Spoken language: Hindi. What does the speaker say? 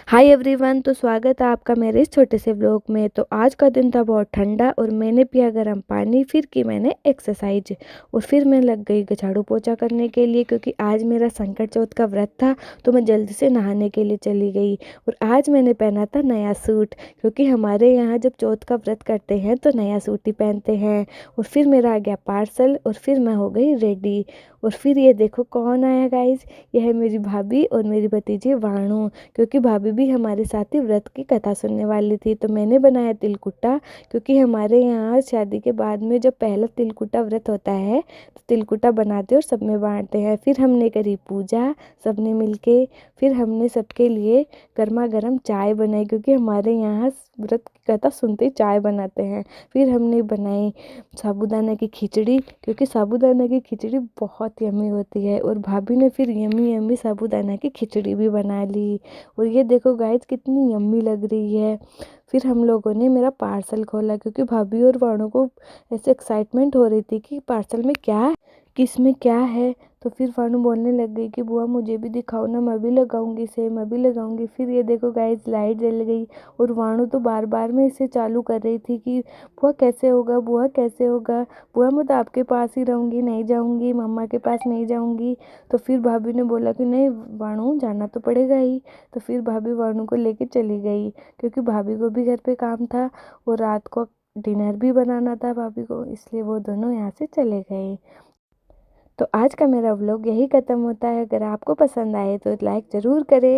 हाय एवरीवन, तो स्वागत है आपका मेरे इस छोटे से व्लॉग में। तो आज का दिन था बहुत ठंडा और मैंने पिया गर्म पानी, फिर की मैंने एक्सरसाइज और फिर मैं लग गई झाड़ू पोछा करने के लिए, क्योंकि आज मेरा संकट चौथ का व्रत था। तो मैं जल्दी से नहाने के लिए चली गई और आज मैंने पहना था नया सूट, क्योंकि हमारे यहाँ जब चौथ का व्रत करते हैं तो नया सूट ही पहनते हैं। और फिर मेरा आ गया पार्सल और फिर मैं हो गई रेडी। और फिर ये देखो कौन आया गाइज, यह है मेरी भाभी और मेरी भतीजी वाणु, क्योंकि भाभी भी हमारे साथ ही व्रत की कथा सुनने वाली थी। तो मैंने बनाया तिलकुटा, क्योंकि हमारे यहाँ शादी के बाद में जब पहला तिलकुटा व्रत होता है तो तिलकुटा बनाते और सब में बांटते हैं। फिर हमने करी पूजा सबने मिलके। फिर हमने सबके लिए गर्मा गर्म चाय बनाई, क्योंकि हमारे यहाँ व्रत की कथा सुनते ही चाय बनाते हैं। फिर हमने बनाई साबूदाना की खिचड़ी, क्योंकि साबूदाना की खिचड़ी बहुत यम्मी होती है। और भाभी ने फिर यम्मी यम्मी साबूदाना की खिचड़ी भी बना ली। और ये देखो गाइस कितनी यम्मी लग रही है। फिर हम लोगों ने मेरा पार्सल खोला, क्योंकि भाभी और वाणों को ऐसे एक्साइटमेंट हो रही थी कि पार्सल में क्या है, किस में क्या है। तो फिर वाणु बोलने लग गई कि बुआ मुझे भी दिखाओ ना, मैं भी लगाऊंगी इसे, मैं भी लगाऊंगी। फिर ये देखो गाइस लाइट जल गई और वाणु तो बार बार में इसे चालू कर रही थी कि बुआ कैसे होगा, बुआ कैसे होगा, बुआ मैं तो आपके पास ही रहूँगी, नहीं जाऊँगी, मम्मा के पास नहीं जाऊँगी। तो फिर भाभी ने बोला कि नहीं वाणु जाना तो पड़ेगा ही। तो फिर भाभी वाणु को लेके चली गई, क्योंकि भाभी को भी घर पे काम था और रात को डिनर भी बनाना था भाभी को, इसलिए वो दोनों यहाँ से चले गए। तो आज का मेरा व्लॉग यही ख़त्म होता है। अगर आपको पसंद आए तो लाइक ज़रूर करें।